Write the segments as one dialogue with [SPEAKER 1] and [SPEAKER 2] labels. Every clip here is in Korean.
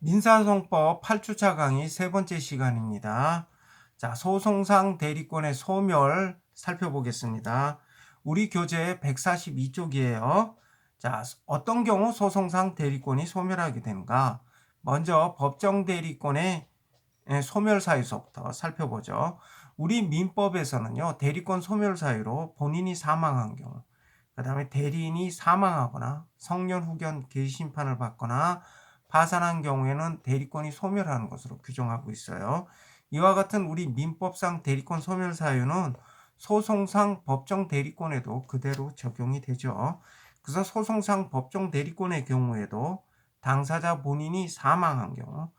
[SPEAKER 1] 민사소송법 8주차 강의 세 번째 시간입니다. 자, 소송상 대리권의 소멸 살펴보겠습니다. 우리 교재 142쪽이에요. 자, 어떤 경우 소송상 대리권이 소멸하게 되는가? 먼저 법정 대리권의 소멸 사유서부터 살펴보죠. 우리 민법에서는요, 대리권 소멸 사유로 본인이 사망한 경우, 그 다음에 대리인이 사망하거나 성년 후견 개시심판을 받거나 파산한 경우에는 대리권이 소멸하는 것으로 규정하고 있어요. 이와 같은 우리 민법상 대리권 소멸 사유는 소송상 법정 대리권에도 그대로 적용이 되죠. 그래서 소송상 법정 대리권의 경우에도 당사자 본인이 사망한 경우,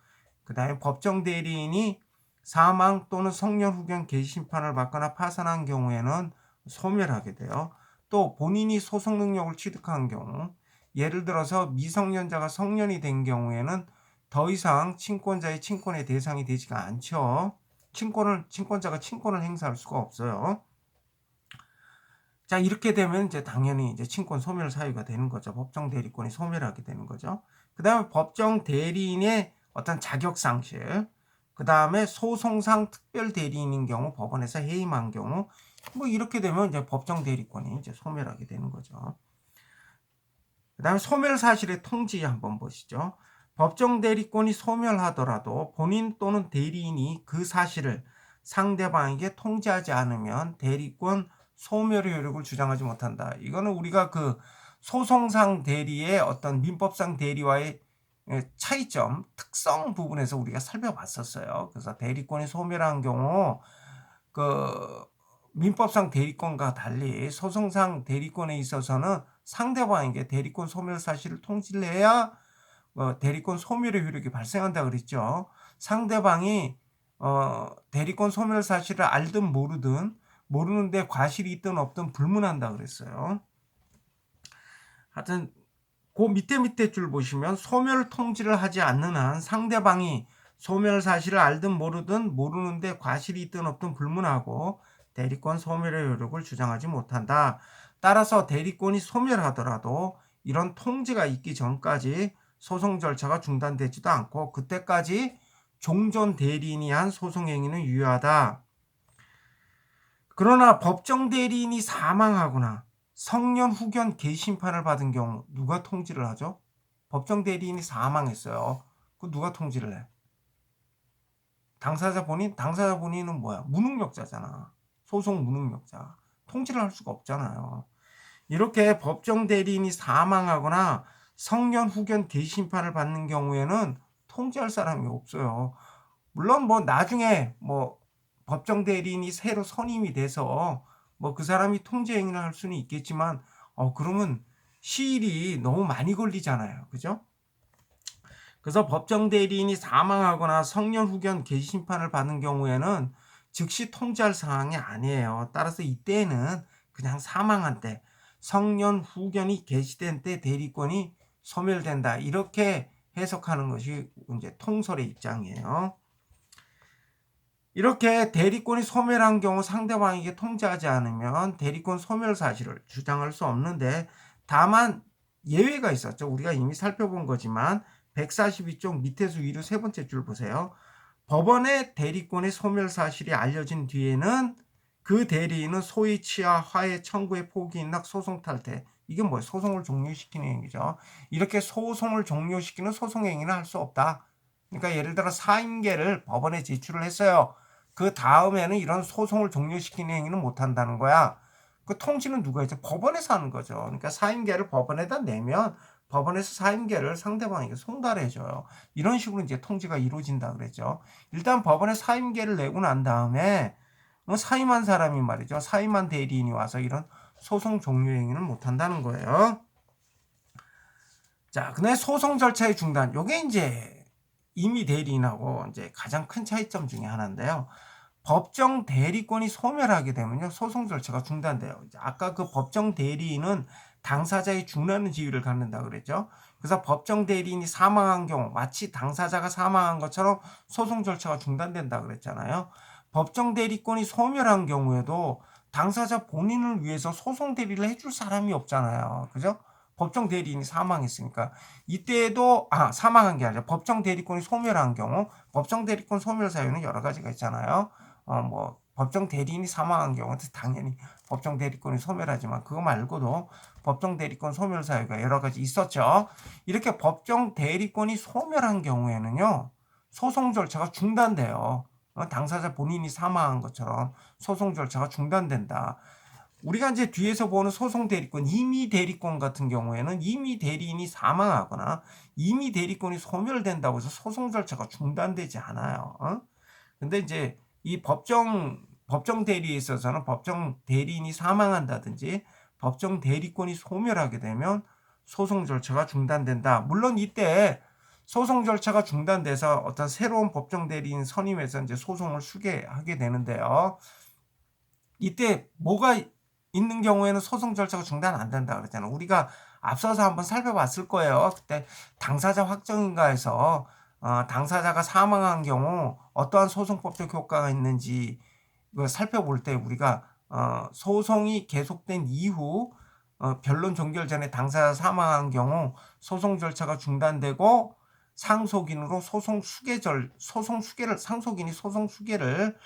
[SPEAKER 1] 그 다음에 법정 대리인이 사망 또는 성년 후견 개시심판을 받거나 파산한 경우에는 소멸하게 돼요. 또 본인이 소송 능력을 취득한 경우, 예를 들어서 미성년자가 성년이 된 경우에는 더 이상 친권자의 친권의 대상이 되지가 않죠. 친권자가 친권을 행사할 수가 없어요. 자, 이렇게 되면 이제 당연히 이제 친권 소멸 사유가 되는 거죠. 법정 대리권이 소멸하게 되는 거죠. 그 다음에 법정 대리인의 어떤 자격 상실, 그 다음에 소송상 특별 대리인인 경우 법원에서 해임한 경우, 뭐 이렇게 되면 이제 법정 대리권이 이제 소멸하게 되는 거죠. 그 다음에 소멸 사실의 통지 한번 보시죠. 법정 대리권이 소멸하더라도 본인 또는 대리인이 그 사실을 상대방에게 통지하지 않으면 대리권 소멸의 효력을 주장하지 못한다. 이거는 우리가 그 소송상 대리의 어떤 민법상 대리와의 차이점, 특성 부분에서 우리가 살펴봤었어요. 그래서 대리권이 소멸한 경우 그 민법상 대리권과 달리 소송상 대리권에 있어서는 상대방에게 대리권 소멸 사실을 통지를 해야 대리권 소멸의 효력이 발생한다 그랬죠. 상대방이 대리권 소멸 사실을 알든 모르든 모르는데 과실이 있든 없든 불문한다 그랬어요. 하여튼 그 밑에 줄 보시면 소멸 통지를 하지 않는 한 상대방이 소멸 사실을 알든 모르든 모르는데 과실이 있든 없든 불문하고 대리권 소멸의 효력을 주장하지 못한다. 따라서 대리권이 소멸하더라도 이런 통지가 있기 전까지 소송 절차가 중단되지도 않고 그때까지 종전 대리인이 한 소송 행위는 유효하다. 그러나 법정 대리인이 사망하거나 성년 후견 개심판을 받은 경우 누가 통지를 하죠? 법정 대리인이 사망했어요. 그 누가 통지를 해? 당사자 본인은 뭐야? 무능력자잖아. 소송 무능력자. 통지를 할 수가 없잖아요. 이렇게 법정 대리인이 사망하거나 성년 후견 개심판을 받는 경우에는 통지할 사람이 없어요. 물론 뭐 나중에 뭐 법정 대리인이 새로 선임이 돼서 뭐 그 사람이 통지 행위를 할 수는 있겠지만 그러면 시일이 너무 많이 걸리잖아요. 그죠? 그래서 법정 대리인이 사망하거나 성년 후견 개심판을 받는 경우에는 즉시 통지할 상황이 아니에요. 따라서 이때는 그냥 사망한 때 성년 후견이 개시된 때 대리권이 소멸된다. 이렇게 해석하는 것이 이제 통설의 입장이에요. 이렇게 대리권이 소멸한 경우 상대방에게 통지하지 않으면 대리권 소멸 사실을 주장할 수 없는데 다만 예외가 있었죠. 우리가 이미 살펴본 거지만 142쪽 밑에서 위로 세 번째 줄 보세요. 법원의 대리권의 소멸 사실이 알려진 뒤에는 그 대리인은 소위 취하, 화해, 청구의 포기, 인락, 소송 탈퇴. 이게 뭐예요? 소송을 종료시키는 행위죠. 이렇게 소송을 종료시키는 소송 행위는 할 수 없다. 그러니까 예를 들어 사임계를 법원에 제출을 했어요. 그 다음에는 이런 소송을 종료시키는 행위는 못한다는 거야. 그 통지는 누가 했죠? 법원에서 하는 거죠. 그러니까 사임계를 법원에다 내면 법원에서 사임계를 상대방에게 송달해줘요. 이런 식으로 이제 통지가 이루어진다 그랬죠. 일단 법원에 사임계를 내고 난 다음에 사임한 사람이 말이죠. 사임한 대리인이 와서 이런 소송 종료 행위는 못한다는 거예요. 자, 근데 소송 절차의 중단. 요게 이제 임의 대리인하고 이제 가장 큰 차이점 중에 하나인데요. 법정 대리권이 소멸하게 되면요, 소송 절차가 중단돼요. 이제 아까 그 법정 대리인은 당사자의 중라는 지위를 갖는다 그랬죠. 그래서 법정 대리인이 사망한 경우 마치 당사자가 사망한 것처럼 소송 절차가 중단된다 그랬잖아요. 법정 대리권이 소멸한 경우에도 당사자 본인을 위해서 소송 대리를 해줄 사람이 없잖아요. 그죠? 법정 대리인이 사망했으니까 이때도 사망한 게 아니라 법정 대리권이 소멸한 경우 법정 대리권 소멸 사유는 여러 가지가 있잖아요. 뭐 법정 대리인이 사망한 경우는 당연히 법정 대리권이 소멸하지만 그거 말고도 법정 대리권 소멸 사유가 여러 가지 있었죠. 이렇게 법정 대리권이 소멸한 경우에는요. 소송 절차가 중단돼요. 당사자 본인이 사망한 것처럼 소송 절차가 중단된다. 우리가 이제 뒤에서 보는 소송 대리권, 임의 대리권 같은 경우에는 임의 대리인이 사망하거나 임의 대리권이 소멸된다고 해서 소송 절차가 중단되지 않아요. 근데 이제 이 법정 대리에 있어서는 법정 대리인이 사망한다든지 법정 대리권이 소멸하게 되면 소송 절차가 중단된다. 물론 이때 소송 절차가 중단돼서 어떤 새로운 법정 대리인 선임해서 이제 소송을 수개하게 되는데요. 이때 뭐가 있는 경우에는 소송 절차가 중단 안 된다 그랬잖아요. 우리가 앞서서 한번 살펴봤을 거예요. 그때 당사자 확정인가에서 당사자가 사망한 경우 어떠한 소송법적 효과가 있는지 살펴볼 때 우리가 소송이 계속된 이후 변론 종결 전에 당사자 사망한 경우 소송 절차가 중단되고 상속인으로 상속인이 소송 수개를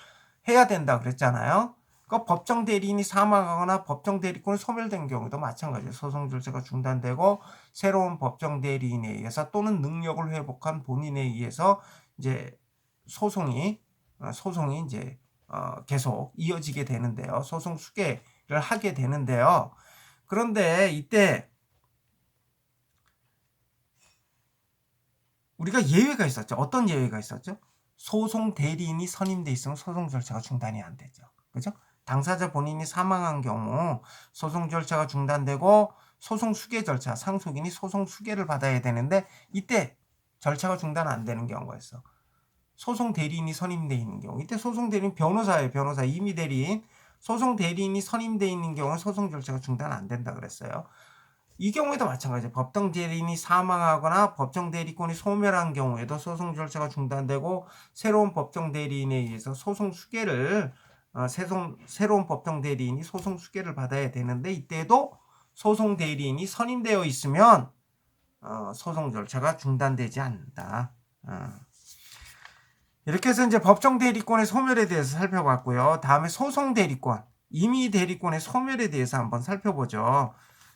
[SPEAKER 1] 해야 된다 그랬잖아요. 그러니까 법정 대리인이 사망하거나 법정 대리권이 소멸된 경우도 마찬가지예요. 소송 절차가 중단되고 새로운 법정 대리인에 의해서 또는 능력을 회복한 본인에 의해서 이제 소송이 이제 계속 이어지게 되는데요. 소송 수개를 하게 되는데요. 그런데 이때 우리가 예외가 있었죠. 어떤 예외가 있었죠? 소송 대리인이 선임돼 있으면 소송 절차가 중단이 안 되죠. 그죠? 당사자 본인이 사망한 경우 소송 절차가 중단되고 소송 수개 절차, 상속인이 소송 수개를 받아야 되는데 이때 절차가 중단 안 되는 경우가 있어. 소송 대리인이 선임돼 있는 경우. 이때 소송 대리인 변호사예요. 변호사 임의 대리인. 소송 대리인이 선임돼 있는 경우는 소송 절차가 중단 안 된다 그랬어요. 이 경우에도 마찬가지예요. 법정 대리인이 사망하거나 법정 대리권이 소멸한 경우에도 소송 절차가 중단되고 새로운 법정 대리인에 의해서 소송 수개를 새로운 법정 대리인이 소송 수개를 받아야 되는데 이때도 소송 대리인이 선임되어 있으면 소송 절차가 중단되지 않는다. 이렇게 해서 이제 법정 대리권의 소멸에 대해서 살펴봤고요. 다음에 소송 대리권, 임의 대리권의 소멸에 대해서 한번 살펴보죠.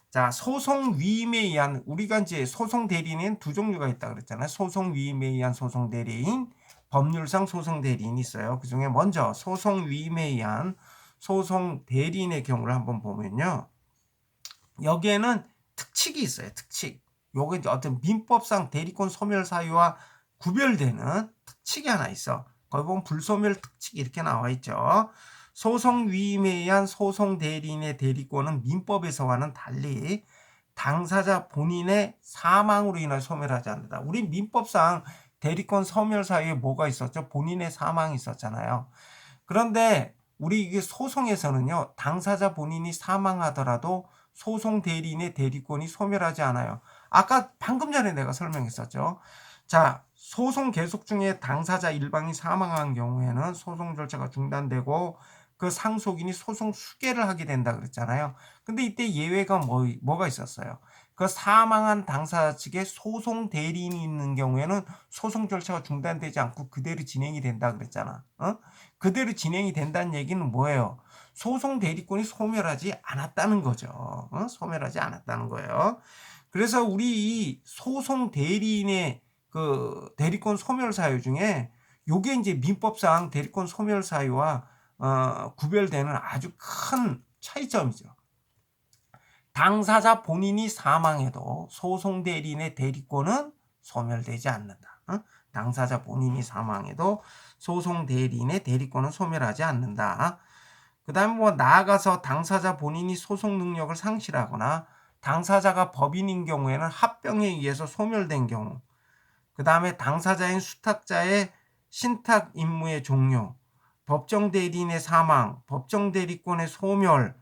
[SPEAKER 1] 자, 소송 위임에 의한 우리가 이제 소송 대리인은 두 종류가 있다 그랬잖아요. 소송 위임에 의한 소송 대리인, 법률상 소송 대리인이 있어요. 그 중에 먼저 소송 위임에 의한 소송 대리인의 경우를 한번 보면요. 여기에는 특칙이 있어요. 특칙. 요게 이제 어떤 민법상 대리권 소멸 사유와 구별되는 특칙이 하나 있어. 거기 보면 불소멸 특칙이 이렇게 나와 있죠. 소송 위임에 의한 소송 대리인의 대리권은 민법에서와는 달리 당사자 본인의 사망으로 인해 소멸하지 않는다. 우리 민법상 대리권 소멸 사유에 뭐가 있었죠? 본인의 사망이 있었잖아요. 그런데 우리 이게 소송에서는요. 당사자 본인이 사망하더라도 소송 대리인의 대리권이 소멸하지 않아요. 아까 방금 전에 내가 설명했었죠. 자, 소송 계속 중에 당사자 일방이 사망한 경우에는 소송 절차가 중단되고 그 상속인이 소송 수개를 하게 된다 그랬잖아요. 근데 이때 예외가 뭐가 있었어요? 그 사망한 당사자 측에 소송 대리인이 있는 경우에는 소송 절차가 중단되지 않고 그대로 진행이 된다 그랬잖아. 그대로 진행이 된다는 얘기는 뭐예요? 소송 대리권이 소멸하지 않았다는 거죠. 소멸하지 않았다는 거예요. 그래서 우리 이 소송 대리인의 그 대리권 소멸 사유 중에 요게 이제 민법상 대리권 소멸 사유와 구별되는 아주 큰 차이점이죠. 당사자 본인이 사망해도 소송 대리인의 대리권은 소멸되지 않는다. 당사자 본인이 사망해도 소송 대리인의 대리권은 소멸하지 않는다. 그 다음에 뭐 나아가서 당사자 본인이 소송 능력을 상실하거나 당사자가 법인인 경우에는 합병에 의해서 소멸된 경우, 그 다음에 당사자인 수탁자의 신탁 임무의 종료, 법정 대리인의 사망, 법정 대리권의 소멸,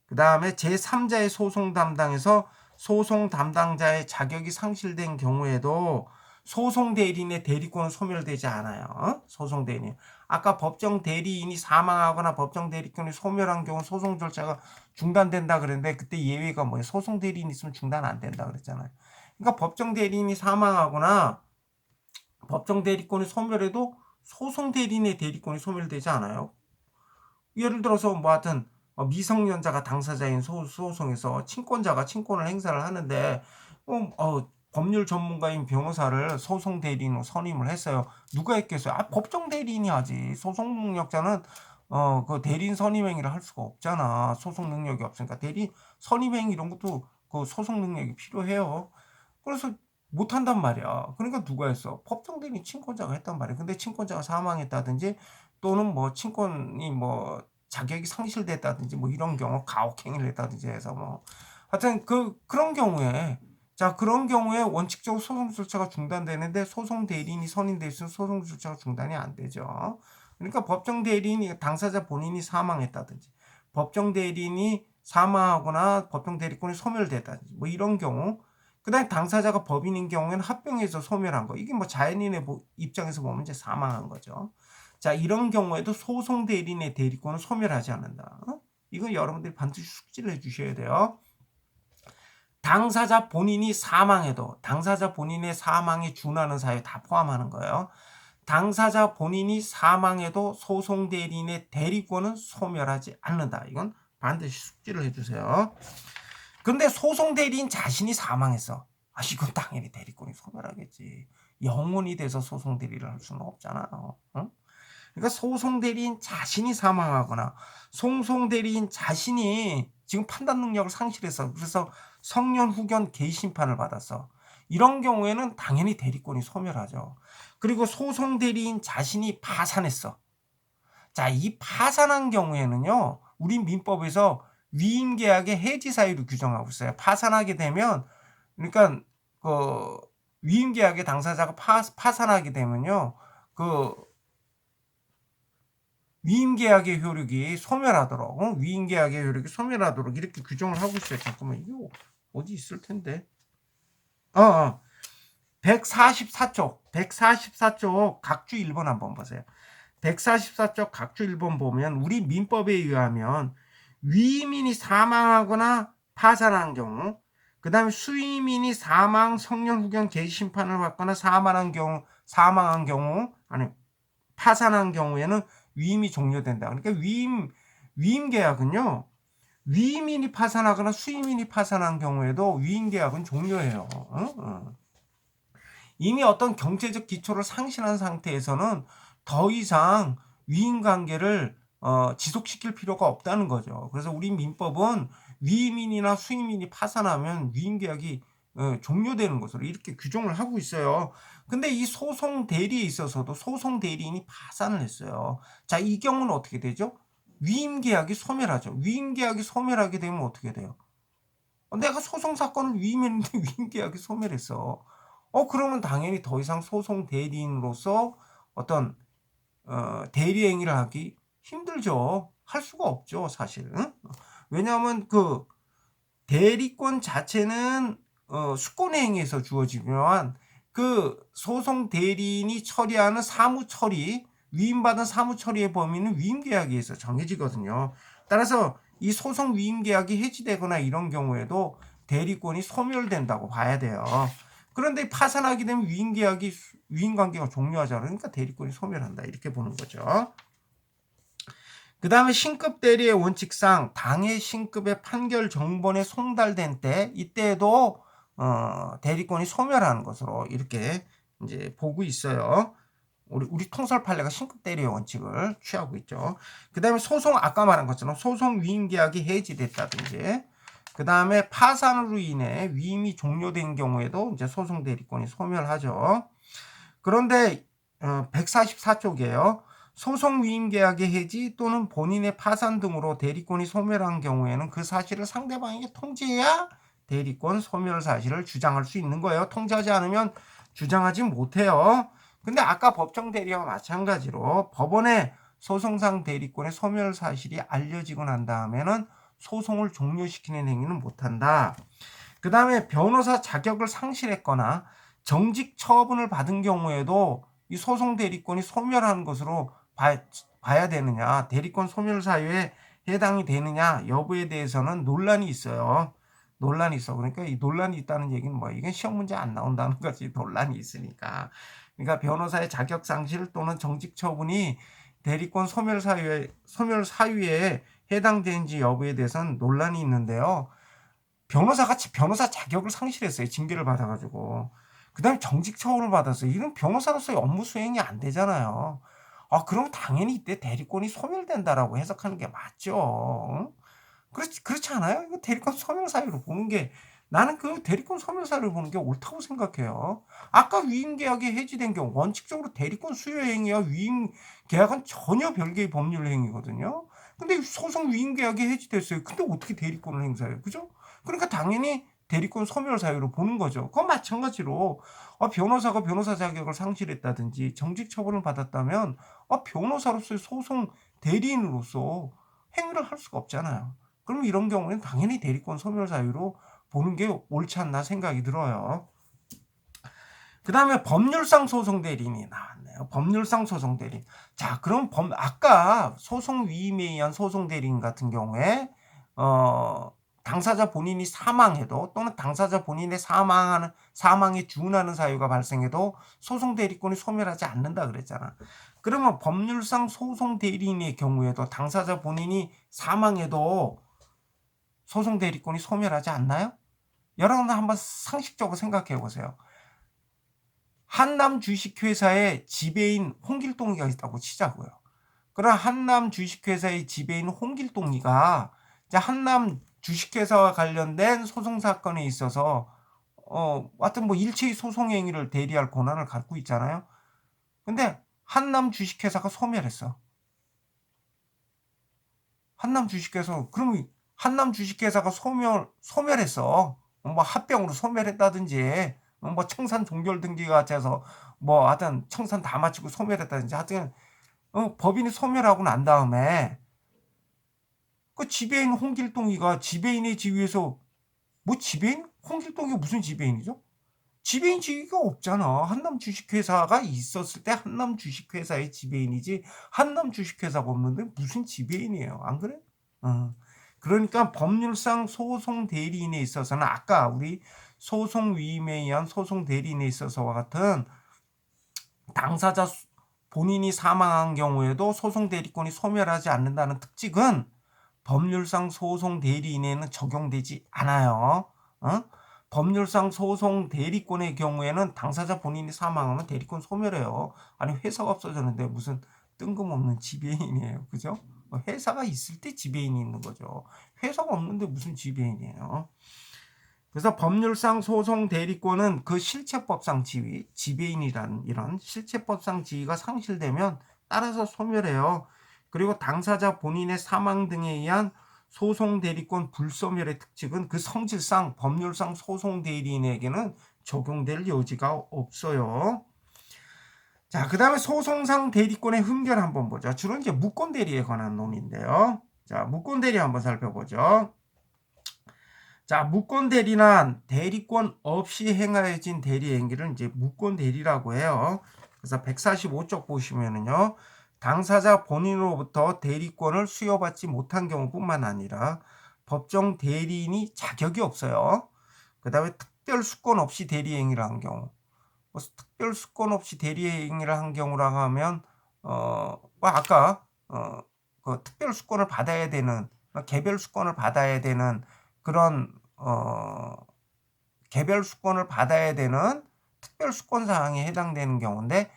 [SPEAKER 1] 그 다음에 제3자의 소송 담당에서 소송 담당자의 자격이 상실된 경우에도 소송 대리인의 대리권은 소멸되지 않아요. 소송 대리인. 아까 법정 대리인이 사망하거나 법정 대리권이 소멸한 경우 소송 절차가 중단된다 그랬는데 그때 예외가 뭐예요? 소송 대리인 있으면 중단 안 된다 그랬잖아요. 그러니까 법정 대리인이 사망하거나 법정 대리권이 소멸해도 소송 대리인의 대리권이 소멸되지 않아요. 예를 들어서 뭐 하여튼 미성년자가 당사자인 소송에서 친권자가 친권을 행사를 하는데 법률 전문가인 변호사를 소송 대리인으로 선임을 했어요. 누가 했겠어요? 법정 대리인이 하지. 소송 능력자는 그 대리인 선임 행위를 할 수가 없잖아. 소송 능력이 없으니까 대리 선임 행위 이런 것도 그 소송 능력이 필요해요. 그래서 못 한단 말이야. 그러니까 누가 했어? 법정 대리인 친권자가 했단 말이야. 근데 친권자가 사망했다든지 또는 뭐 친권이 뭐 자격이 상실됐다든지 뭐 이런 경우 가혹행위를 했다든지 해서 뭐 하여튼 그런 경우에 그런 경우에 원칙적으로 소송 절차가 중단되는데 소송 대리인이 선임돼 있으면 소송 절차가 중단이 안 되죠. 그러니까 법정 대리인이 당사자 본인이 사망했다든지 법정 대리인이 사망하거나 법정 대리권이 소멸됐다든지 뭐 이런 경우 그다음에 당사자가 법인인 경우에는 합병해서 소멸한 거. 이게 뭐 자연인의 입장에서 보면 이제 사망한 거죠. 자, 이런 경우에도 소송 대리인의 대리권은 소멸하지 않는다. 이건 여러분들이 반드시 숙지를 해주셔야 돼요. 당사자 본인이 사망해도 당사자 본인의 사망에 준하는 사유 다 포함하는 거예요. 당사자 본인이 사망해도 소송 대리인의 대리권은 소멸하지 않는다. 이건 반드시 숙지를 해주세요. 근데 소송 대리인 자신이 사망했어. 이건 당연히 대리권이 소멸하겠지. 영혼이 돼서 소송 대리를 할 수는 없잖아요. 그러니까 소송 대리인 자신이 사망하거나 소송 대리인 자신이 지금 판단 능력을 상실했어. 그래서 성년 후견 개심판을 받았어. 이런 경우에는 당연히 대리권이 소멸하죠. 그리고 소송 대리인 자신이 파산했어. 자, 이 파산한 경우에는요. 우리 민법에서 위임 계약의 해지 사유를 규정하고 있어요. 파산하게 되면 그러니까 그 위임 계약의 당사자가 파산하게 되면요. 그 위임 계약의 효력이 소멸하도록 위임 계약의 효력이 소멸하도록 이렇게 규정을 하고 있어요. 잠깐만 이게 어디 있을 텐데. 144쪽 각주 1번 한번 보세요. 144쪽 각주 1번 보면 우리 민법에 의하면 위임인이 사망하거나 파산한 경우 그 다음에 수임인이 사망, 성년 후견 개심판을 받거나 사망한 경우 아니 파산한 경우에는 위임이 종료된다. 그러니까 위임 계약은요. 위임인이 파산하거나 수임인이 파산한 경우에도 위임 계약은 종료해요. 이미 어떤 경제적 기초를 상실한 상태에서는 더 이상 위임 관계를 지속시킬 필요가 없다는 거죠. 그래서 우리 민법은 위임인이나 수임인이 파산하면 위임 계약이 종료되는 것으로 이렇게 규정을 하고 있어요. 근데 이 소송 대리에 있어서도 소송 대리인이 파산을 했어요. 자, 이 경우는 어떻게 되죠? 위임 계약이 소멸하죠. 위임 계약이 소멸하게 되면 어떻게 돼요? 내가 소송 사건을 위임했는데 위임 계약이 소멸했어. 그러면 당연히 더 이상 소송 대리인으로서 어떤 대리 행위를 하기 힘들죠. 할 수가 없죠, 사실. 왜냐하면 그 대리권 자체는 수권의 행위에서 주어지면 그 소송 대리인이 처리하는 사무 처리, 위임받은 사무 처리의 범위는 위임 계약에 의해서 정해지거든요. 따라서 이 소송 위임 계약이 해지되거나 이런 경우에도 대리권이 소멸된다고 봐야 돼요. 그런데 파산하게 되면 위임 관계가 종료하자 그러니까 대리권이 소멸한다 이렇게 보는 거죠. 그 다음에 신급 대리의 원칙상 당해 신급의 판결 정본에 송달된 때 이때에도 대리권이 소멸하는 것으로 이렇게 이제 보고 있어요. 우리 통설 판례가 신급 대리의 원칙을 취하고 있죠. 그 다음에 소송 아까 말한 것처럼 소송 위임 계약이 해지됐다든지 그 다음에 파산으로 인해 위임이 종료된 경우에도 이제 소송 대리권이 소멸하죠. 그런데 144쪽이에요. 소송 위임 계약의 해지 또는 본인의 파산 등으로 대리권이 소멸한 경우에는 그 사실을 상대방에게 통지해야 대리권 소멸 사실을 주장할 수 있는 거예요. 통지하지 않으면 주장하지 못해요. 근데 아까 법정 대리와 마찬가지로 법원에 소송상 대리권의 소멸 사실이 알려지고 난 다음에는 소송을 종료시키는 행위는 못한다. 그 다음에 변호사 자격을 상실했거나 정직 처분을 받은 경우에도 이 소송 대리권이 소멸한 것으로 봐야 되느냐, 대리권 소멸 사유에 해당이 되느냐 여부에 대해서는 논란이 있어요. 논란이 있어. 그러니까 이 논란이 있다는 얘기는 뭐 이게 시험 문제 안 나온다는 거지. 논란이 있으니까. 그러니까 변호사의 자격 상실 또는 정직 처분이 대리권 소멸 사유에 해당되는지 여부에 대해서는 논란이 있는데요. 변호사 자격을 상실했어요. 징계를 받아가지고. 그다음에 정직 처분을 받았어요. 이건 변호사로서의 업무 수행이 안 되잖아요. 그럼 당연히 이때 대리권이 소멸된다라고 해석하는 게 맞죠. 그렇지 않아요? 이거 대리권 소멸 사유로 보는 게, 나는 그 대리권 소멸 사유를 보는 게 옳다고 생각해요. 아까 위임 계약이 해지된 경우 원칙적으로 대리권 수여 행위와 위임 계약은 전혀 별개의 법률 행위거든요. 근데 소송 위임 계약이 해지됐어요. 근데 어떻게 대리권을 행사해요? 그죠? 그러니까 당연히 대리권 소멸 사유로 보는 거죠. 그건 마찬가지로 변호사가 변호사 자격을 상실했다든지 정직 처분을 받았다면 변호사로서의 소송 대리인으로서 행위를 할 수가 없잖아요. 그럼 이런 경우에는 당연히 대리권 소멸 사유로 보는 게 옳지 않나 생각이 들어요. 그 다음에 법률상 소송 대리인이 나왔네요. 법률상 소송 대리인. 자, 그럼 아까 소송 위임에 의한 소송 대리인 같은 경우에 당사자 본인이 사망해도 또는 당사자 본인의 사망에 준하는 사유가 발생해도 소송 대리권이 소멸하지 않는다 그랬잖아. 그러면 법률상 소송 대리인의 경우에도 당사자 본인이 사망해도 소송 대리권이 소멸하지 않나요? 여러분 한번 상식적으로 생각해 보세요. 한남 주식회사의 지배인 홍길동이가 있다고 치자고요. 그럼 한남 주식회사의 지배인 홍길동이가 한남 주식회사와 관련된 소송 사건에 있어서 하여튼 뭐 일체의 소송 행위를 대리할 권한을 갖고 있잖아요. 근데 한남 주식회사가 소멸했어. 한남 주식회사, 그럼 한남 주식회사가 소멸했어. 뭐 합병으로 소멸했다든지, 뭐 청산 종결 등기가 돼서 뭐 하여튼 청산 다 마치고 소멸했다든지, 하여튼 법인이 소멸하고 난 다음에 그 지배인 홍길동이가 지배인의 지위에서, 뭐 지배인? 홍길동이 무슨 지배인이죠? 지배인 지위가 없잖아. 한남 주식회사가 있었을 때 한남 주식회사의 지배인이지, 한남 주식회사가 없는데 무슨 지배인이에요. 안 그래? 그러니까 법률상 소송 대리인에 있어서는 아까 우리 소송 위임에 의한 소송 대리인에 있어서와 같은 당사자 본인이 사망한 경우에도 소송 대리권이 소멸하지 않는다는 특징은 법률상 소송 대리인에는 적용되지 않아요. 법률상 소송 대리권의 경우에는 당사자 본인이 사망하면 대리권 소멸해요. 아니 회사가 없어졌는데 무슨 뜬금없는 지배인이에요. 그죠? 회사가 있을 때 지배인이 있는 거죠. 회사가 없는데 무슨 지배인이에요. 그래서 법률상 소송 대리권은 그 실체법상 지배인이라는 이런 실체법상 지위가 상실되면 따라서 소멸해요. 그리고 당사자 본인의 사망 등에 의한 소송 대리권 불소멸의 특징은 그 성질상 법률상 소송 대리인에게는 적용될 여지가 없어요. 자, 그 다음에 소송상 대리권의 흠결 한번 보죠. 주로 이제 무권 대리에 관한 논인데요. 자, 무권 대리 한번 살펴보죠. 자, 무권 대리란 대리권 없이 행하여진 대리 행위를 이제 무권 대리라고 해요. 그래서 145쪽 보시면은요. 당사자 본인으로부터 대리권을 수여받지 못한 경우뿐만 아니라 법정 대리인이 자격이 없어요. 그 다음에 특별 수권 없이 대리 행위를 한 경우. 특별 수권 없이 대리 행위를 한 경우라고 하면 아까 그 특별 수권을 받아야 되는, 개별 수권을 받아야 되는 그런 개별 수권을 받아야 되는 특별 수권 사항에 해당되는 경우인데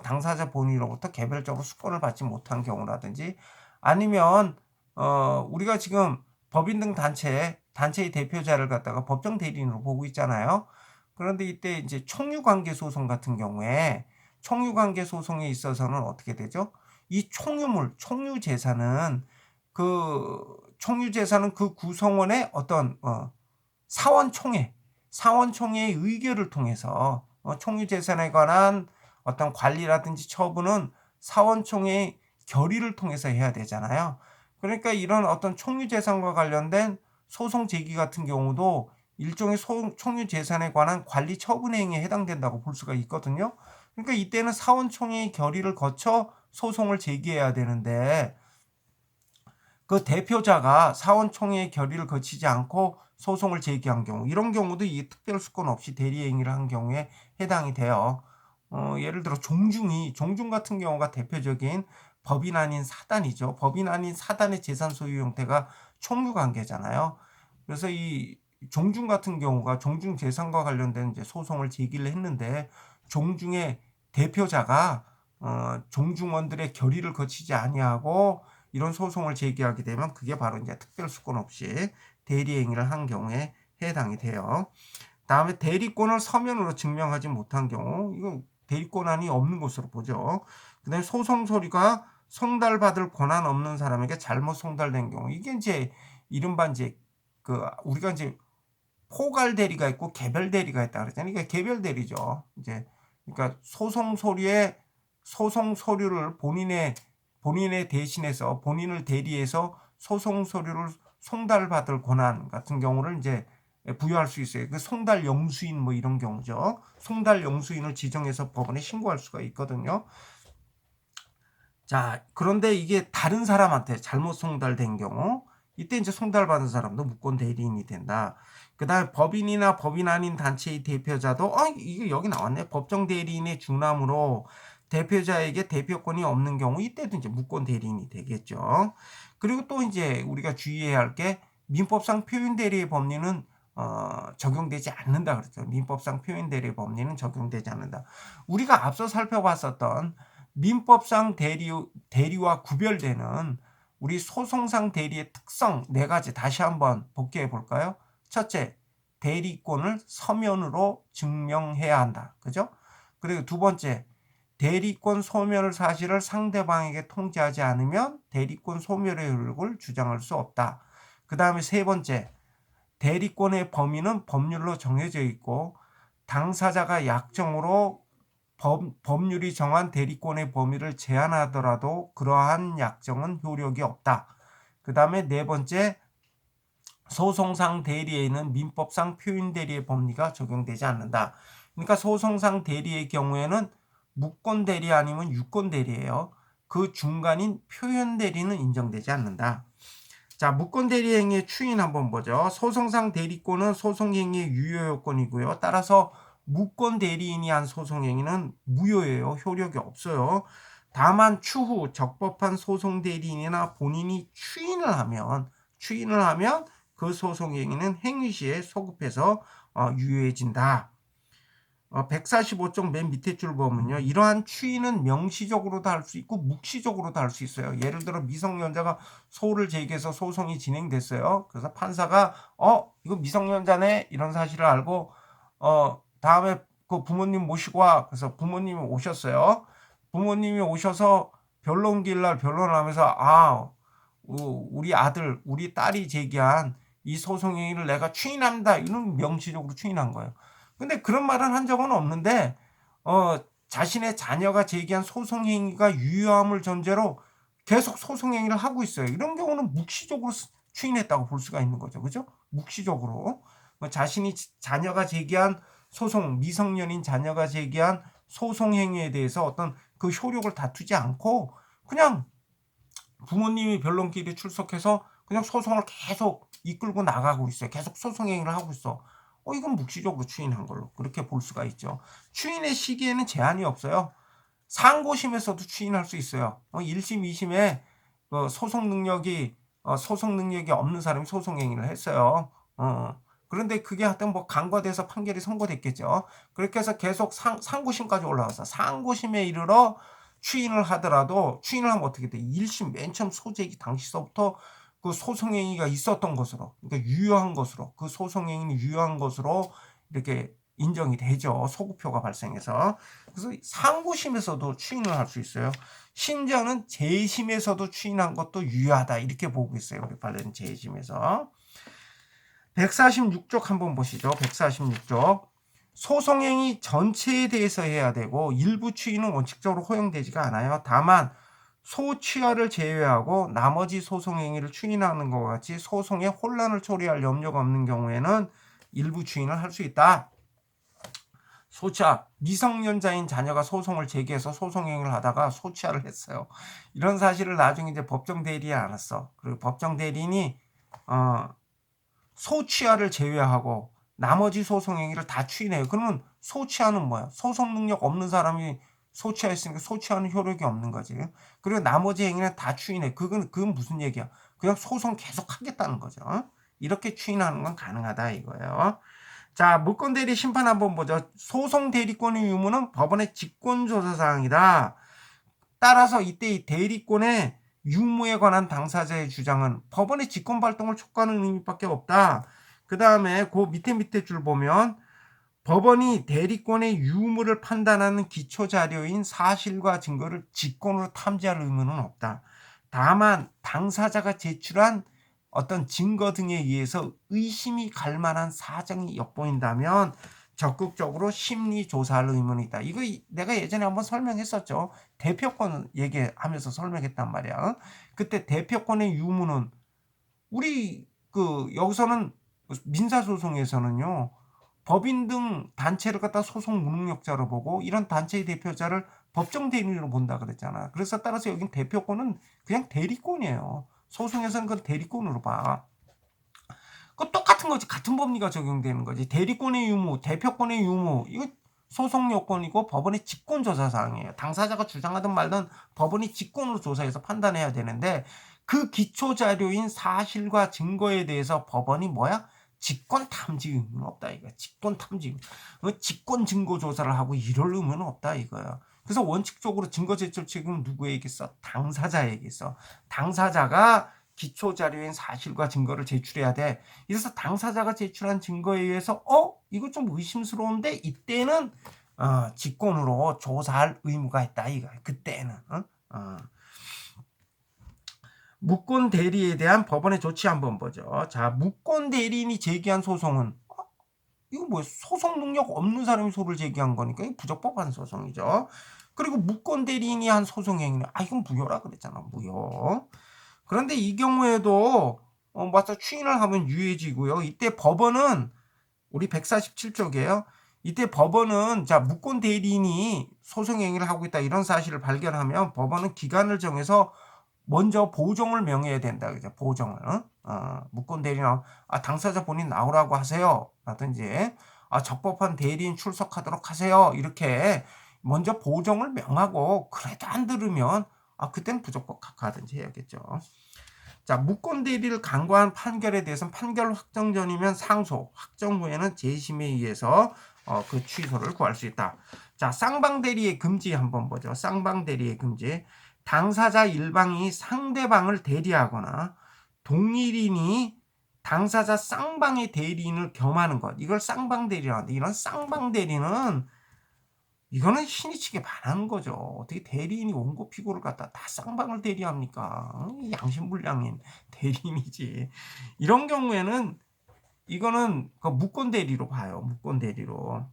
[SPEAKER 1] 당사자 본인으로부터 개별적으로 수권을 받지 못한 경우라든지, 아니면 우리가 지금 법인 등 단체의 대표자를 갖다가 법정 대리인으로 보고 있잖아요. 그런데 이때 이제 총유관계 소송 같은 경우에 총유관계 소송에 있어서는 어떻게 되죠? 이 총유 재산은 그 구성원의 어떤 사원총회의 의결을 통해서 총유 재산에 관한 어떤 관리라든지 처분은 사원총회의 결의를 통해서 해야 되잖아요. 그러니까 이런 어떤 총유 재산과 관련된 소송 제기 같은 경우도 일종의 총유재산에 관한 관리 처분 행위에 해당된다고 볼 수가 있거든요. 그러니까 이때는 사원총회의 결의를 거쳐 소송을 제기해야 되는데 그 대표자가 사원총회의 결의를 거치지 않고 소송을 제기한 경우, 이런 경우도 이 특별수권 없이 대리행위를 한 경우에 해당이 돼요. 예를 들어 종중 같은 경우가 대표적인 법인 아닌 사단이죠. 법인 아닌 사단의 재산 소유 형태가 총유관계잖아요. 그래서 이 종중 같은 경우가 종중 재산과 관련된 이제 소송을 제기를 했는데 종중의 대표자가 종중원들의 결의를 거치지 아니하고 이런 소송을 제기하게 되면 그게 바로 이제 특별수권 없이 대리행위를 한 경우에 해당이 돼요. 다음에 대리권을 서면으로 증명하지 못한 경우, 이거 대리권한이 없는 것으로 보죠. 그다음에 소송 서류가 송달받을 권한 없는 사람에게 잘못 송달된 경우, 이게 이제 이른바 이제 그 우리가 이제 포괄 대리가 있고 개별 대리가 있다 그랬잖아요. 그러니까 개별 대리죠. 이제 그러니까 소송 서류를 본인의 대신해서 본인을 대리해서 소송 서류를 송달받을 권한 같은 경우를 이제 부여할 수 있어요. 그 송달 영수인 뭐 이런 경우죠. 송달 영수인을 지정해서 법원에 신고할 수가 있거든요. 자, 그런데 이게 다른 사람한테 잘못 송달된 경우, 이때 이제 송달받은 사람도 무권 대리인이 된다. 그다음에 법인이나 법인 아닌 단체의 대표자도 이게 여기 나왔네. 법정 대리인의 중람으로 대표자에게 대표권이 없는 경우, 이때도 이제 무권 대리인이 되겠죠. 그리고 또 이제 우리가 주의해야 할 게 민법상 표현 대리의 법리는 적용되지 않는다 그랬죠. 민법상 표현 대리의 법리는 적용되지 않는다. 우리가 앞서 살펴봤었던 민법상 대리와 구별되는 우리 소송상 대리의 특성 4가지 다시 한번 복기해 볼까요? 첫째, 대리권을 서면으로 증명해야 한다. 그죠? 그리고 두 번째, 대리권 소멸 사실을 상대방에게 통지하지 않으면 대리권 소멸의 효력을 주장할 수 없다. 그 다음에 세 번째, 대리권의 범위는 법률로 정해져 있고 당사자가 약정으로 법률이 정한 대리권의 범위를 제한하더라도 그러한 약정은 효력이 없다. 그 다음에 네 번째, 소송상 대리에는 민법상 표현 대리의 법리가 적용되지 않는다. 그러니까 소송상 대리의 경우에는 무권 대리 아니면 유권 대리예요. 그 중간인 표현 대리는 인정되지 않는다. 자, 무권 대리 행위의 추인 한번 보죠. 소송상 대리권은 소송 행위의 유효 요건이고요. 따라서 무권 대리인이 한 소송 행위는 무효예요. 효력이 없어요. 다만 추후 적법한 소송 대리인이나 본인이 추인을 하면 그 소송 행위는 행위 시에 소급해서 유효해진다. 145쪽 맨 밑에 줄 보면요. 이러한 추인은 명시적으로도 할 수 있고 묵시적으로도 할 수 있어요. 예를 들어 미성년자가 소를 제기해서 소송이 진행됐어요. 그래서 판사가 이거 미성년자네 이런 사실을 알고 다음에 그 부모님 모시고 와. 그래서 부모님이 오셨어요. 부모님이 오셔서 변론기일 날 변론을 하면서 우리 아들, 우리 딸이 제기한 이 소송 행위를 내가 추인합니다. 이런 명시적으로 추인한 거예요. 근데 그런 말은 한 적은 없는데 자신의 자녀가 제기한 소송 행위가 유효함을 전제로 계속 소송 행위를 하고 있어요. 이런 경우는 묵시적으로 추인했다고 볼 수가 있는 거죠. 그죠? 묵시적으로 자신이 자녀가 제기한 미성년인 자녀가 제기한 소송 행위에 대해서 어떤 그 효력을 다투지 않고 그냥 부모님이 변론길에 출석해서 그냥 소송을 계속 이끌고 나가고 있어요. 계속 소송 행위를 하고 있어. 이건 묵시적으로 추인한 걸로 그렇게 볼 수가 있죠. 추인의 시기에는 제한이 없어요. 상고심에서도 추인할 수 있어요. 1심, 2심에 소송 능력이 없는 사람이 소송 행위를 했어요. 그런데 그게 하여튼 뭐 간과돼서 판결이 선고됐겠죠. 그렇게 해서 계속 상고심까지 올라와서 상고심에 이르러 추인을 하더라도 추인을 하면 어떻게 돼? 1심 맨 처음 소재기 당시서부터 그 소송행위가 있었던 것으로, 그러니까 유효한 것으로, 그 소송행위는 유효한 것으로 이렇게 인정이 되죠. 소급표가 발생해서. 그래서 상고심에서도 추인을 할 수 있어요. 심지어는 재심에서도 추인한 것도 유효하다. 이렇게 보고 있어요. 우리 판례는 재심에서. 146쪽 한번 보시죠. 146쪽. 소송행위 전체에 대해서 해야 되고 일부 추인은 원칙적으로 허용되지가 않아요. 다만 소취하를 제외하고 나머지 소송행위를 추인하는 것과 같이 소송에 혼란을 초래할 염려가 없는 경우에는 일부 추인을 할 수 있다. 소취하, 미성년자인 자녀가 소송을 제기해서 소송행위를 하다가 소취하를 했어요. 이런 사실을 나중에 이제 법정 대리에 알았어. 그리고 법정 대리인이 소취하를 제외하고 나머지 소송행위를 다 추인해요. 그러면 소취하는 뭐야? 소송 능력 없는 사람이 소취하였으니까 소취하는 효력이 없는 거지. 그리고 나머지 행위는 다 추인해. 그건 무슨 얘기야? 그냥 소송 계속 하겠다는 거죠. 이렇게 추인하는 건 가능하다 이거예요. 자, 물권 대리 심판 한번 보죠. 소송 대리권의 유무는 법원의 직권조사 사항이다. 따라서 이때 이 대리권의 유무에 관한 당사자의 주장은 법원의 직권 발동을 촉구하는 의미밖에 없다. 그 다음에 그 밑에 줄 보면 법원이 대리권의 유무를 판단하는 기초 자료인 사실과 증거를 직권으로 탐지할 의무는 없다. 다만 당사자가 제출한 어떤 증거 등에 의해서 의심이 갈 만한 사정이 엿보인다면 적극적으로 심리 조사할 의무는 있다. 이거 내가 예전에 한번 설명했었죠. 대표권 얘기하면서 설명했단 말이야. 그때 대표권의 유무는 우리 여기서는 민사소송에서는요. 법인 등 단체를 갖다 소송 무능력자로 보고 이런 단체의 대표자를 법정 대리인으로 본다 그랬잖아. 그래서 따라서 여긴 대표권은 그냥 대리권이에요. 소송에서는 그건 대리권으로 봐. 그 똑같은 거지. 같은 법리가 적용되는 거지. 대리권의 유무, 대표권의 유무, 이거 소송 요건이고 법원의 직권 조사 사항이에요. 당사자가 주장하든 말든 법원이 직권으로 조사해서 판단해야 되는데 그 기초 자료인 사실과 증거에 대해서 법원이 뭐야? 직권 탐지 의무는 없다 이거야. 직권 탐지, 직권 증거 조사를 하고 이럴 의무는 없다 이거야. 그래서 원칙적으로 증거 제출 책임은 누구에게 있어? 당사자에게 있어. 당사자가 기초 자료인 사실과 증거를 제출해야 돼. 이래서 당사자가 제출한 증거에 의해서 이거 좀 의심스러운데 이때는 직권으로 조사할 의무가 있다 이거. 그때는 무권 대리에 대한 법원의 조치 한번 보죠. 자, 무권 대리인이 제기한 소송은 이거 뭐야? 소송 능력 없는 사람이 소를 제기한 거니까 이거 부적법한 소송이죠. 그리고 무권 대리인이 한 소송 행위는 이건 무효라 그랬잖아. 무효. 그런데 이 경우에도 맞아 추인을 하면 유예지고요. 이때 법원은 우리 147쪽이에요. 이때 법원은 자 무권 대리인이 소송 행위를 하고 있다 이런 사실을 발견하면 법원은 기간을 정해서 먼저 보정을 명해야 된다. 그죠? 보정을. 무권 대리인 당사자 본인 나오라고 하세요. 라든지 적법한 대리인 출석하도록 하세요. 이렇게 먼저 보정을 명하고 그래도 안 들으면 그때는 부적법 각하든지 해야겠죠. 자, 무권 대리를 간과한 판결에 대해서는 판결 확정 전이면 상소, 확정 후에는 재심에 의해서 그 취소를 구할 수 있다. 자, 쌍방 대리의 금지 한번 보죠. 쌍방 대리의 금지. 당사자 일방이 상대방을 대리하거나 동일인이 당사자 쌍방의 대리인을 겸하는 것. 이걸 쌍방 대리라고 하는데 이런 쌍방 대리는 이거는 신이치게 반하는 거죠. 어떻게 대리인이 원고 피고를 갖다 다 쌍방을 대리합니까? 양심불량인 대리인이지. 이런 경우에는 이거는 무권 대리로 봐요. 무권 대리로.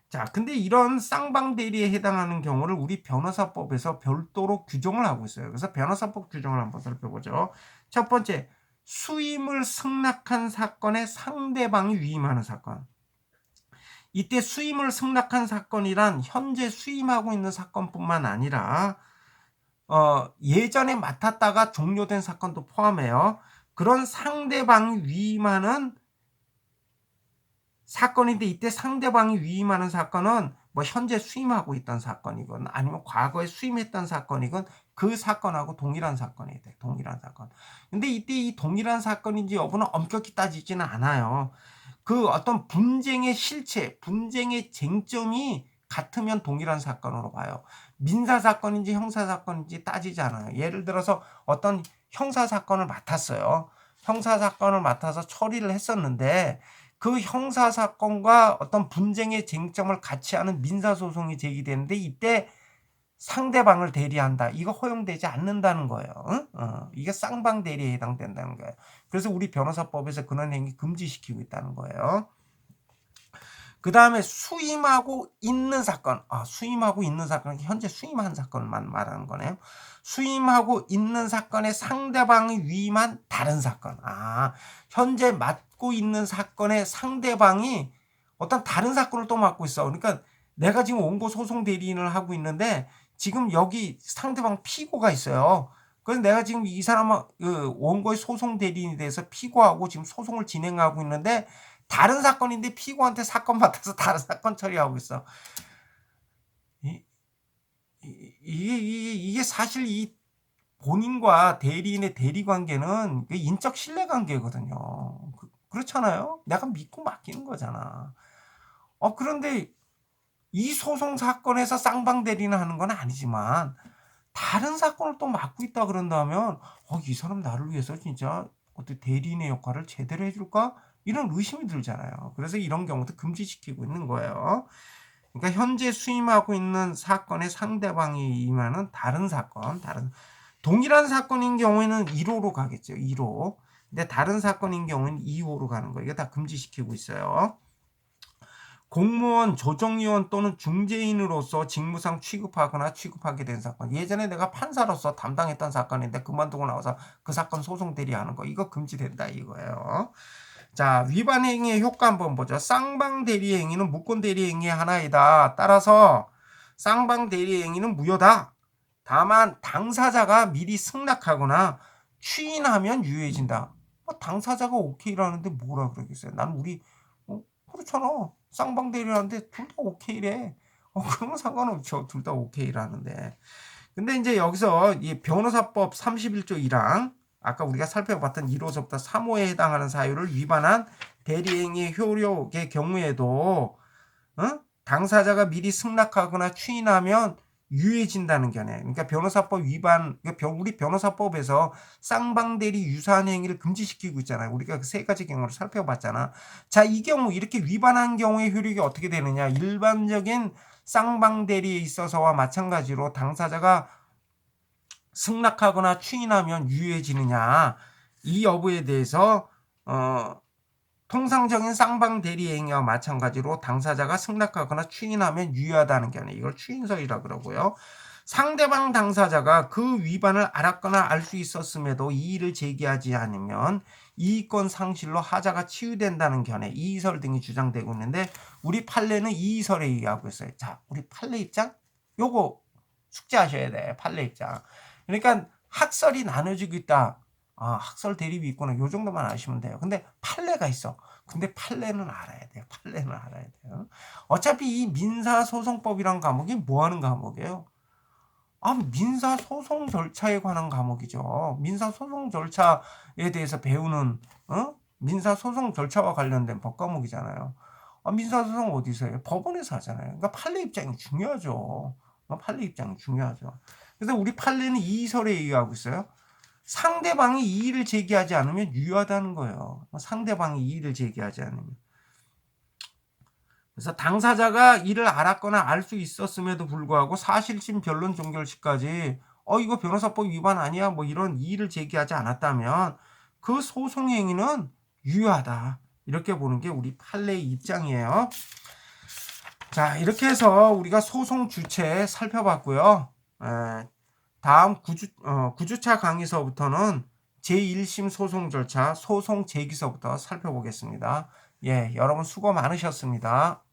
[SPEAKER 1] 자, 근데 이런 쌍방 대리에 해당하는 경우를 우리 변호사법에서 별도로 규정을 하고 있어요. 그래서 변호사법 규정을 한번 살펴보죠. 첫 번째, 수임을 승낙한 사건에 상대방이 위임하는 사건. 이때 수임을 승낙한 사건이란 현재 수임하고 있는 사건뿐만 아니라 예전에 맡았다가 종료된 사건도 포함해요. 그런 상대방이 위임하는 사건인데 이때 상대방이 위임하는 사건은 현재 수임하고 있던 사건이건 아니면 과거에 수임했던 사건이건 그 사건하고 동일한 사건이 돼. 동일한 사건. 근데 이때 이 동일한 사건인지 여부는 엄격히 따지지는 않아요. 그 어떤 분쟁의 실체, 분쟁의 쟁점이 같으면 동일한 사건으로 봐요. 민사 사건인지 형사 사건인지 따지지 않아요. 예를 들어서 어떤 형사 사건을 맡았어요. 형사 사건을 맡아서 처리를 했었는데 그 형사 사건과 어떤 분쟁의 쟁점을 같이 하는 민사 소송이 제기되는데 이때 상대방을 대리한다. 이거 허용되지 않는다는 거예요. 이게 쌍방 대리에 해당된다는 거예요. 그래서 우리 변호사법에서 그런 행위 금지시키고 있다는 거예요. 그 다음에 수임하고 있는 사건. 수임하고 있는 사건. 현재 수임한 사건만 말하는 거네요. 수임하고 있는 사건에 상대방이 위임한 다른 사건. 현재 맡고 맡고 있는 사건의 상대방이 어떤 다른 사건을 또 맡고 있어. 그러니까 내가 지금 원고 소송 대리인을 하고 있는데 지금 여기 상대방 피고가 있어요. 그래서 내가 지금 이 사람 그 원고의 소송 대리인에 대해서 피고하고 지금 소송을 진행하고 있는데 다른 사건인데 피고한테 사건 맡아서 다른 사건 처리하고 있어. 이게 사실 이 본인과 대리인의 대리 관계는 인적 신뢰 관계거든요. 그렇잖아요. 내가 믿고 맡기는 거잖아. 그런데 이 소송 사건에서 쌍방 대리는 하는 건 아니지만 다른 사건을 또 맡고 있다 그런다면 이 사람 나를 위해서 진짜 어떻게 대리인의 역할을 제대로 해줄까? 이런 의심이 들잖아요. 그래서 이런 경우도 금지시키고 있는 거예요. 그러니까 현재 수임하고 있는 사건의 상대방이 임하는 다른 사건, 동일한 사건인 경우에는 1호로 가겠죠. 1호. 근데 다른 사건인 경우는 2호로 가는 거예요. 이거 다 금지시키고 있어요. 공무원, 조정위원 또는 중재인으로서 직무상 취급하거나 취급하게 된 사건. 예전에 내가 판사로서 담당했던 사건인데 그만두고 나와서 그 사건 소송 대리하는 거. 이거 금지된다 이거예요. 자, 위반 행위의 효과 한번 보죠. 쌍방 대리 행위는 무권 대리 행위의 하나이다. 따라서 쌍방 대리 행위는 무효다. 다만 당사자가 미리 승낙하거나 추인하면 유효해진다. 당사자가 오케이라는데 뭐라 그러겠어요? 난 우리 그렇잖아. 쌍방 대리하는데 둘 다 오케이래. 그러면 상관없죠. 둘 다 오케이라는데. 근데 이제 여기서 이 변호사법 31조 1항 아까 우리가 살펴봤던 1호서부터 3호에 해당하는 사유를 위반한 대리행위 효력의 경우에도 당사자가 미리 승낙하거나 추인하면 유해진다는 견해. 그러니까 변호사법 위반, 우리 변호사법에서 쌍방대리 유사한 행위를 금지시키고 있잖아요. 우리가 그 세 가지 경우를 살펴봤잖아. 자, 이 경우 이렇게 위반한 경우의 효력이 어떻게 되느냐? 일반적인 쌍방대리에 있어서와 마찬가지로 당사자가 승낙하거나 추인하면 유효해지느냐? 이 여부에 대해서 통상적인 쌍방 대리 행위와 마찬가지로 당사자가 승낙하거나 추인하면 유효하다는 견해. 이걸 추인설이라 그러고요. 상대방 당사자가 그 위반을 알았거나 알 수 있었음에도 이의를 제기하지 않으면 이의권 상실로 하자가 치유된다는 견해, 이의설 등이 주장되고 있는데 우리 판례는 이의설에 의하고 있어요. 자, 우리 판례 입장 요거 숙지하셔야 돼. 판례 입장. 그러니까 학설이 나눠지고 있다. 학설 대립이 있구나. 요 정도만 아시면 돼요. 근데 판례가 있어. 근데 판례는 알아야 돼요. 판례는 알아야 돼요. 어차피 이 민사소송법이란 과목이 뭐 하는 과목이에요? 민사소송 절차에 관한 과목이죠. 민사소송 절차에 대해서 배우는, 민사소송 절차와 관련된 법 과목이잖아요. 민사소송 어디서 해요? 법원에서 하잖아요. 그러니까 판례 입장이 중요하죠. 판례 입장이 중요하죠. 그래서 우리 판례는 이의설에 의하고 있어요. 상대방이 이의를 제기하지 않으면 유효하다는 거예요. 상대방이 이의를 제기하지 않으면. 그래서 당사자가 이를 알았거나 알 수 있었음에도 불구하고 사실심 변론 종결시까지 이거 변호사법 위반 아니야? 뭐 이런 이의를 제기하지 않았다면 그 소송 행위는 유효하다. 이렇게 보는 게 우리 판례의 입장이에요. 자, 이렇게 해서 우리가 소송 주체 살펴봤고요. 다음 9주차 강의서부터는 제1심 소송 절차, 소송 제기서부터 살펴보겠습니다. 예, 여러분 수고 많으셨습니다.